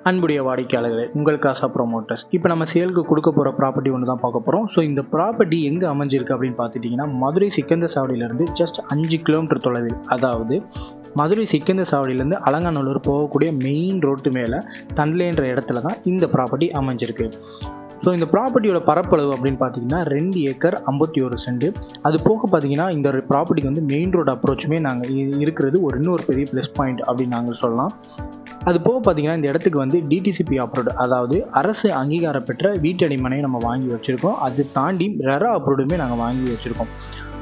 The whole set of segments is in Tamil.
அன்புடைய வாடிக்கையாளர்களே, உங்கள் காசா ப்ரொமோட்டர்ஸ். இப்போ நம்ம சேலுக்கு கொடுக்க போகிற ப்ராப்பர்ட்டி ஒன்று தான் பார்க்க போகிறோம். ஸோ இந்த ப்ராப்பர்ட்டி எங்கே அமைஞ்சிருக்கு அப்படின்னு பார்த்துட்டிங்கன்னா, மதுரை சிக்கந்தர் சாவடியிலேருந்து ஜஸ்ட் 5 கிலோமீட்டர் தொலைவில், அதாவது மதுரை சிக்கந்தர் சாவடியிலேருந்து அலங்காநல்லூர் போகக்கூடிய மெயின் ரோட்டு மேலே தண்டலைன்ற இடத்துல தான் இந்த ப்ராப்பர்ட்டி அமைஞ்சிருக்கு. ஸோ இந்த ப்ராப்பர்ட்டியோட பரப்பளவு அப்படின்னு பார்த்தீங்கன்னா 2 ஏக்கர் 51 சென்ட். அது போக பார்த்தீங்கன்னா இந்த ப்ராப்பர்ட்டிக்கு வந்து மெயின் ரோடு அப்ரோச்சுமே நாங்கள் இருக்கிறது இன்னொரு பெரிய ப்ளஸ் பாயிண்ட் அப்படின்னு நாங்கள் சொல்லலாம். அது போக பார்த்தீங்கன்னா இந்த இடத்துக்கு வந்து டிடிசிபி அப்ரூவ்டு, அதாவது அரசு அங்கீகாரம் பெற்ற வீட்டடிமனையை நம்ம வாங்கி வச்சுருக்கோம். அது தாண்டி ரெரா அப்ரூவ்டுமே நாங்கள் வாங்கி வச்சுருக்கோம்.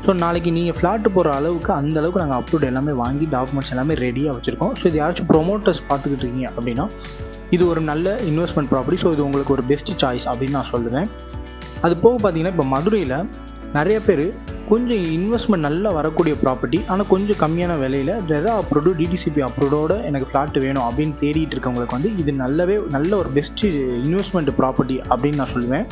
ஸோ நாளைக்கு நீங்கள் ஃப்ளாட்டு போகிற அளவுக்கு அந்த அளவுக்கு நாங்கள் அப்ரூவ்டு எல்லாமே வாங்கி டாக்குமெண்ட்ஸ் எல்லாமே ரெடியாக வச்சுருக்கோம். ஸோ இது யாராச்சும் ப்ரொமோட்டர்ஸ் பார்த்துக்கிட்டு இருக்கீங்க அப்படின்னா இது ஒரு நல்ல இன்வெஸ்ட்மெண்ட் ப்ராப்பர்ட்டி. ஸோ இது உங்களுக்கு ஒரு பெஸ்ட் சாய்ஸ் அப்படின்னு நான் சொல்லுவேன். அது போக பார்த்தீங்கன்னா இப்போ மதுரையில் நிறைய பேர் கொஞ்சம் இன்வெஸ்ட்மெண்ட் நல்லா வரக்கூடிய ப்ராப்பர்ட்டி, ஆனால் கொஞ்சம் கம்மியான விலையில் ரெரா அப்ரூவ்டு டிடிசிபி அப்ரூவ்டோட எனக்கு ஃப்ளாட் வேணும் அப்படின்னு தேடிட்டு இருக்கவங்களுக்கு வந்து இது நல்ல ஒரு பெஸ்ட்டு இன்வெஸ்ட்மெண்ட் ப்ராப்பர்ட்டி அப்படின்னு நான் சொல்லுவேன்.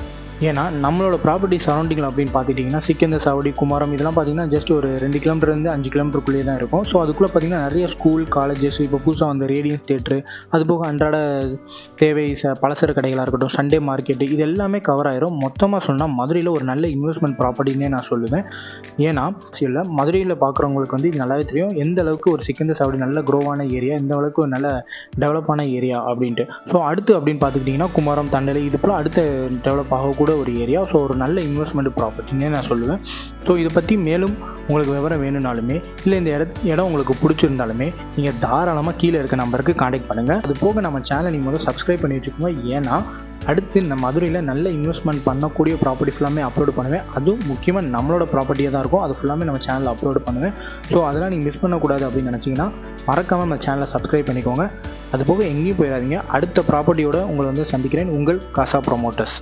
ஏன்னா நம்மளோட ப்ராப்பர்ட்டி சரௌண்டிங்கில் அப்படின்னு பார்த்துட்டிங்கன்னா சிக்கந்தர் சாவடி, குமாரம் இதெல்லாம் பார்த்தீங்கன்னா ஜஸ்ட் ஒரு 2 கிலோமீட்டர்லேருந்து 5 கிலோமீட்டருக்குள்ளேயே தான் இருக்கும். ஸோ அதுக்குள்ளே பார்த்தீங்கன்னா நிறைய ஸ்கூல், காலேஜஸ், இப்போ புதுசாக வந்த ரேடியன்ஸ் தேட்ரு, அதுபோக அன்றாட தேவை பலசர கடைகளாக இருக்கட்டும், சண்டே மார்க்கெட்டு, இது எல்லாமே கவர் ஆயிரும். மொத்தமாக சொன்னால் மதுரையில் ஒரு நல்ல இன்வெஸ்ட்மெண்ட் ப்ராப்பர்ட்டின்னே நான் சொல்லுவேன். ஏன்னா சில மதுரையில் பார்க்குறவங்களுக்கு வந்து இது நல்லாவே தெரியும் எந்த அளவுக்கு ஒரு சிக்கந்தர் சாவடி நல்ல க்ரோவான ஏரியா, எந்த அளவுக்கு ஒரு நல்ல டெவலப்பான ஏரியா அப்படின்ட்டு. ஸோ அடுத்து அப்படின்னு பார்த்துக்கிட்டிங்கன்னா குமாரம், தண்டலை இது போல் அடுத்த டெவலப் ஆகக்கூட ஒரு ஏரியா. ஸோ ஒரு நல்ல இன்வெஸ்ட்மெண்ட் ப்ராப்பர்ட்டின்னே நான் சொல்லுவேன். ஸோ இதை பற்றி மேலும் உங்களுக்கு விவரம் வேணும்னாலுமே இல்லை இந்த இடம் உங்களுக்கு பிடிச்சிருந்தாலுமே நீங்கள் தாராளமாக கீழே இருக்க நம்பருக்கு கான்டாக்ட் பண்ணுங்கள். அது போக நம்ம சேனல் நீங்கள் முதல்ல சப்ஸ்கிரைப் பண்ணி வச்சுக்கோங்க. ஏன்னா அடுத்து நம்ம மதுரையில் நல்ல இன்வெஸ்ட்மெண்ட் பண்ணக்கூடிய ப்ராப்பர்ட்டி ஃபுல்லாமே அப்லோடு பண்ணுவேன். அதுவும் முக்கியமாக நம்மளோட ப்ராப்பர்ட்டியாக தான் இருக்கும். அது ஃபுல்லாமே நம்ம சேனலில் அப்லோடு பண்ணுவேன். ஸோ அதெல்லாம் நீங்கள் மிஸ் பண்ணக்கூடாது அப்படின்னு நினச்சிங்கன்னா மறக்காமல் நம்ம சேனலை சப்ஸ்கிரைப் பண்ணிக்கோங்க. அது போக எங்கேயும் போயிடாதீங்க. அடுத்த ப்ராப்பர்ட்டியோட உங்களை வந்து சந்திக்கிறேன். உங்கள் காசா ப்ரொமோட்டர்ஸ்.